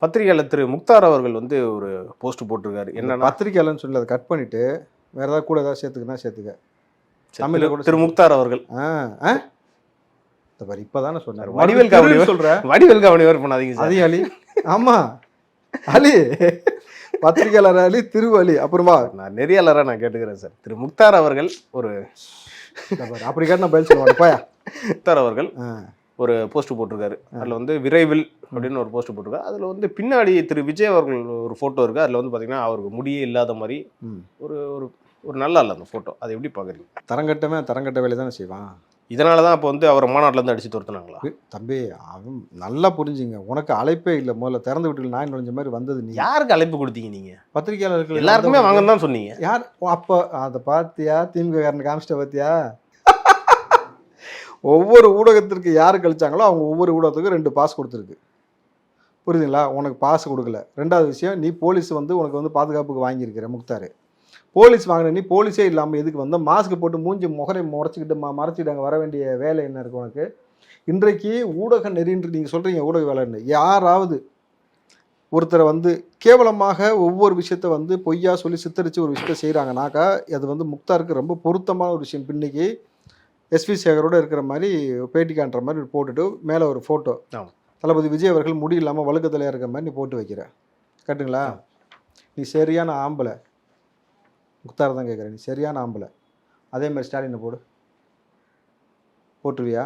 பத்திரிகையாளர் திரு முக்தார் அவர்கள் வந்து ஒரு போஸ்ட் போட்டிருக்காரு. என்னன்னா, பத்திரிக்கையாளர்னு சொல்லி அதை கட் பண்ணிட்டு வேற ஏதாவது கூட ஏதாவது சேர்த்துக்குன்னா சேர்த்துக்க. தமிழ்ல கூட திரு முக்தார் அவர்கள் இப்பதானே சொன்னார். வடிவேல் காமெடி சொல்றேன். வடிவேல் காமெடி வேறு பண்ணாதீங்க சார். அதி அலி, ஆமா அலி, பத்திரிகையாளர் அலி, திருவலி. அப்புறமா நான் நெறியாளராக நான் கேட்டுக்கிறேன் சார். திரு முக்தார் அவர்கள் ஒரு அப்படி கேட்டு பதில் சொல்லுவாங்க. போயா முக்தார் அவர்கள் ஒரு போஸ்ட் போட்டிருக்காரு. அதில் வந்து விரைவில் அப்படின்னு ஒரு போஸ்ட் போட்டிருக்காரு. அதில் வந்து பின்னாடி திரு விஜய் அவர்கள் ஒரு ஃபோட்டோ இருக்குது. அதில் வந்து பார்த்தீங்கன்னா அவருக்கு முடியே இல்லாத மாதிரி ஒரு ஒரு ஒரு நல்லா இல்லை அந்த ஃபோட்டோ. அதை எப்படி பார்க்குறீங்க? தரங்கட்ட வேலை தானே செய்வான். இதனால தான் அப்போ வந்து அவரை மாநாட்டிலேருந்து அடித்து துரத்துனாங்களா? தம்பி, அவன் நல்லா புரிஞ்சுங்க. உனக்கு அழைப்பே இல்லை. முதல்ல திறந்து விட்டு நாய் நுழைஞ்ச மாதிரி வந்தது. நீ யாருக்கு அழைப்பு கொடுத்தீங்க? நீங்கள் பத்திரிகையாளர்கள் எல்லாருக்குமே வாங்கன்னு தான் சொன்னீங்க. யார் அப்போ அதை பார்த்தியா? திமுக காரனை காமிச்சிட்ட பார்த்தியா? ஒவ்வொரு ஊடகத்திற்கு யார் கழிச்சாங்களோ அவங்க ஒவ்வொரு ஊடகத்துக்கும் 2 பாஸ் கொடுத்துருக்கு. புரியுதுங்களா? உனக்கு பாஸ் கொடுக்கல. 2வது விஷயம், நீ போலீஸ் வந்து உனக்கு வந்து பாதுகாப்புக்கு வாங்கியிருக்கிற முக்தார். போலீஸ் வாங்கின நீ போலீஸே இல்லாமல் எதுக்கு வந்தால் மாஸ்க் போட்டு மூஞ்சி முகரை மறைச்சிக்கிட்டு அங்கே வர வேண்டிய வேலை என்ன இருக்குது உனக்கு? இன்றைக்கு ஊடக நெறின்று நீங்கள் சொல்கிறீங்க ஊடக வேலைன்னு. யாராவது ஒருத்தரை வந்து கேவலமாக ஒவ்வொரு விஷயத்த வந்து பொய்யா சொல்லி சித்தரித்து ஒரு விஷயத்த செய்கிறாங்கனாக்கா அது வந்து முக்தாருக்கு ரொம்ப பொருத்தமான ஒரு விஷயம். பின்னைக்கு எஸ்வி சேகரோடு இருக்கிற மாதிரி பேட்டி காட்டுற மாதிரி போட்டுட்டு மேலே ஒரு ஃபோட்டோ, தளபதி விஜய் அவர்கள் முடி இல்லாமல் வழுக்கத்தலையாக இருக்கிற மாதிரி நீ போட்டு வைக்கிற. கட்டுங்களா? நீ சரியான ஆம்பளை. முக்தார் தான் கேட்குறேன். நீ சரியான ஆம்பளை. அதே மாதிரி ஸ்டாலினை போட்டுருவியா?